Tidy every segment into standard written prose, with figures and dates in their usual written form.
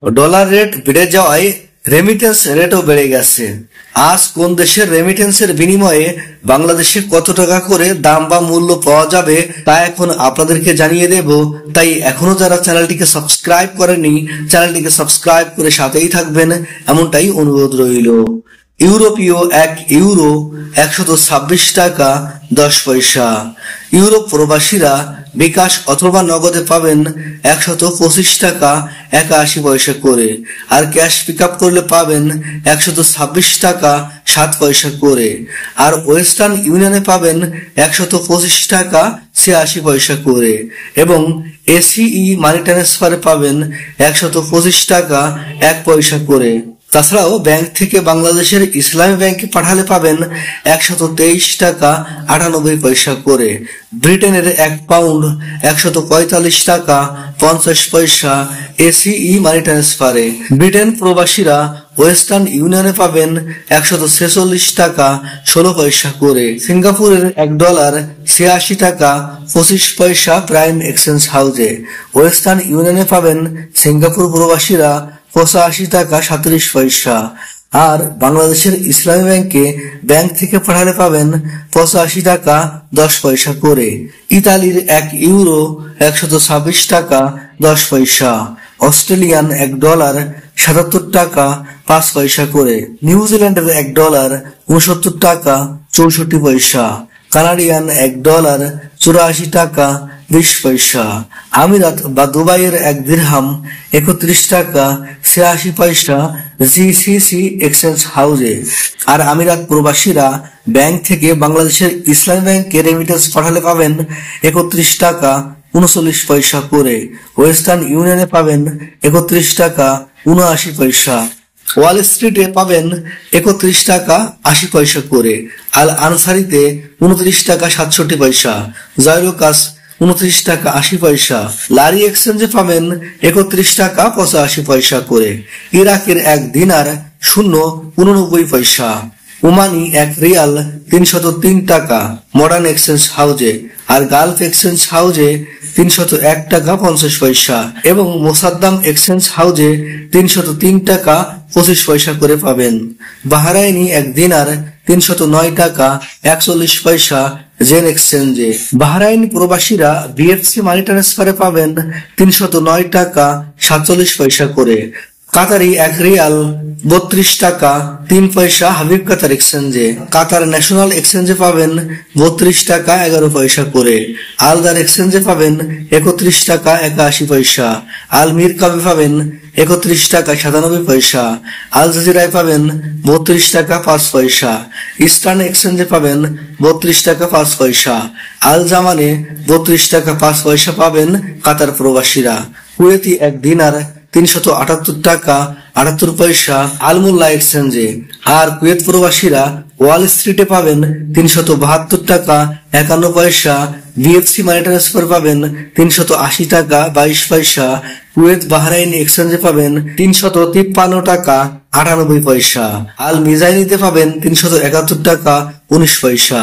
Dollar rate বেড়ে যাওয়ায় remittance রেটও বেড়ে গেছে। আজ কোন দেশের রেমিটেন্সের বিনিময়ে বাংলাদেশে কত টাকা করে দাম বা মূল্য পাওয়া যাবে তা এখন আপনাদেরকে জানিয়ে দেব। তাই এখনো যারা চ্যানেলটিকে সাবস্ক্রাইব করেনি, চ্যানেলটিকে সাবস্ক্রাইব করে সাথেই থাকবেন, এমনটাই অনুরোধ রইল। ইউরোপীয় 1 ইউরো 126 টাকা 10 পয়সা। ইউরোপ প্রবাসীরা বিকাশ অথবা নগদে পাবেন 125 টাকা 81 পয়সা করে, আর ক্যাশ পিক আপ করলে পাবেন 126 টাকা 7 পয়সা করে, আর ওয়েস্টার্ন ইউনিয়নে পাবেন 125 টাকা 86 পয়সা করে, এবং এসিই মানি ট্রান্সফারে পাবেন 125 টাকা 1 পয়সা করে। তাছাড়াও ব্যাংক থেকে বাংলাদেশের ইসলামী ব্যাংকে পাঠালে পাবেন 123 টাকা 98 পয়সা করে। ব্রিটেনের 1 পাউন্ড 145 টাকা 50 পয়সা এসিই মানি ট্রান্সফারে। ব্রিটেন প্রবাসীরা ওয়েস্টার্ন ইউনিয়নে পাবেন 146 টাকা 16 পয়সা করে। সিঙ্গাপুরের $1 86 টাকা 25 পয়সা প্রাইম এক্সচেঞ্জ হাউসে। ওয়েস্টার্ন ইউনিয়নে পাবেন সিঙ্গাপুর প্রবাসীরা 85 টাকা 37 পয়সা, আর বাংলাদেশের ইসলামী ব্যাংকে ব্যাংক থেকে পাঠালে পাবেন 85 টাকা 10 পয়সা করে। ইতালির 1 ইউরো 126 টাকা 10 পয়সা। অস্ট্রেলিয়ান $1 77 টাকা 5 পয়সা করে। নিউজিল্যান্ডের $1 69 টাকা 64 পয়সা। কানাডিয়ান $1 84 টাকা 20 পয়সা। আমিরাত বা দুবাইয়ের 1 দিরহাম 31 টাকা 86 পয়সা জিসিসি এক্সচেঞ্জ হাউসে। আর আমিরাত প্রবাসীরা ব্যাংক থেকে বাংলাদেশের ইসলামী ব্যাংকে রেমিটেন্স পাঠালে পাবেন 31 টাকা 39 পয়সা করে। ওয়েস্টার্ন ইউনিয়নে পাবেন 31 টাকা 79 পয়সা। ওয়াল স্ট্রিটে পাবেন 31 টাকা 80 পয়সা করে। আল আনসারিতে 29 টাকা 67 পয়সা। জয়লুকাস 29 টাকা 80 পয়সা। লারি এক্সচেঞ্জে পাবেন 31 টাকা 85 পয়সা করে। ইরাকের 1 দিনার 0.89 পয়সা। ওমানি 1 রিয়াল 303 টাকা মডার্ন এক্সচেঞ্জ হাউজে, আর গালফ এক্সচেঞ্জ হাউজে 301 টাকা 50 পয়সা, এবং মোসাদ্দাম এক্সচেঞ্জ হাউজে 303 টাকা 25 পয়সা করে পাবেন। বাহরাইনি 1 দিনার 309 টাকা 41 পয়সা জেন এক্সচেঞ্জে। বাহরাইনি প্রবাসীরা বিএফসি মানি ট্রান্সফারে পাবেন 309 টাকা 47 পয়সা করে। কাতারি 1 রিয়াল 32 টাকা 3 পয়সা হাবিব কাতার এক্সচেঞ্জে। কাতার ন্যাশনাল এক্সচেঞ্জে পাবেন 32 টাকা 11 পয়সা করে। আলদার এক্সচেঞ্জে পাবেন 31 টাকা 81 পয়সা। আল মিরকাবে পাবেন 31 টাকা 97 পয়সা। আল জাজিরায় পাবেন 32 টাকা 5 পয়সা। ইস্টার্ন এক্সচেঞ্জে পাবেন 32 টাকা 5 পয়সা। আল জামানে 32 টাকা 5 পয়সা পাবেন কাতার প্রবাসীরা। কুয়েতি 1 দিনার 378 টাকা 78 পয়সা আলমুল্লাহ এক্সচেঞ্জে। আর কুয়েত প্রবাসীরা ওয়াল স্ট্রিটে পাবেন 372 টাকা 51 পয়সা। বিএফসি মানি ট্রান্সফার পাবেন 380 টাকা 22 পয়সা। কুয়েত বাহরাইন এক্সচেঞ্জে পাবেন 353 টাকা 98 পয়সা। আল মিজাইনিতে পাবেন 371 টাকা 19 পয়সা।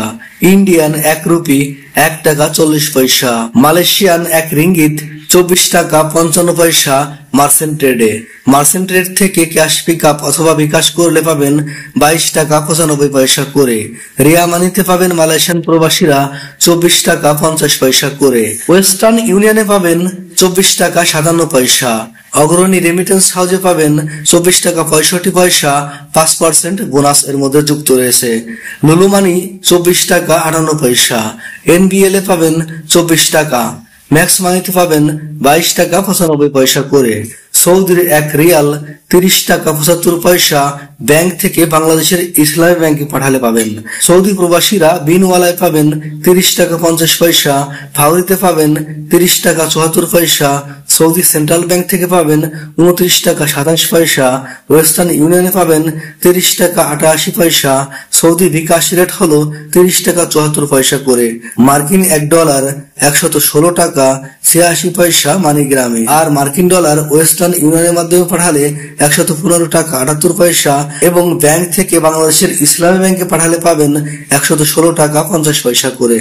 ইন্ডিয়ান 1 রুপি 1 টাকা 40 পয়সা। মালয়েশিয়ান 1 রিঙ্গিত 24 টাকা 55 পয়সা মার্চেন্ট ট্রেডে। মার্চেন্ট ট্রেড থেকে ক্যাশ পিক আপ অথবা বিকাশ করলে পাবেন 22 টাকা 95 পয়সা করে। রিয়া মানিতে পাবেন মালয়েশিয়ান প্রবাসীরা 24 টাকা 50 পয়সা করে। ওয়েস্টার্ন ইউনিয়নে পাবেন 24 টাকা 57 পয়সা। অগ্রণী রেমিটেন্স হাউসে পাবেন 24 টাকা 65 পয়সা 5% বোনাস এর মধ্যে যুক্ত রয়েছে। লুলু মানি 24 টাকা 58 পয়সা। এনবিএল এ পাবেন 24 টাকা। ম্যাক্স মানিতে পাবেন 22 টাকা 95 পয়সা করে। সৌদির 1 রিয়াল 30 টাকা 75 পয়সা ব্যাংক থেকে বাংলাদেশের ইসলামী ব্যাংকে পাঠালে পাবেন। সৌদি প্রবাসীরা বিনওয়ালায় পাবেন 30 টাকা 50 পয়সা। ফাউরিতে পাবেন 30 টাকা 74 পয়সা। সৌদি সেন্ট্রাল ব্যাংক থেকে পাবেন 29 টাকা 27 পয়সা। ওয়েস্টার্ন ইউনিয়নে পাবেন 30 টাকা 88 পয়সা। সৌদি বিকাশ রেট হলো 30 টাকা 74 পয়সা করে। মার্কিন $1 116 টাকা 86 পয়সা মানিগ্রামে, আর মার্কিন ডলার ওয়েস্টার্ন ইউনিয়নের মাধ্যমে পাঠালে 115 টাকা 78 পয়সা, এবং ব্যাংক থেকে বাংলাদেশের ইসলামী ব্যাংকে পাঠালে পাবেন 116 টাকা 50 পয়সা করে।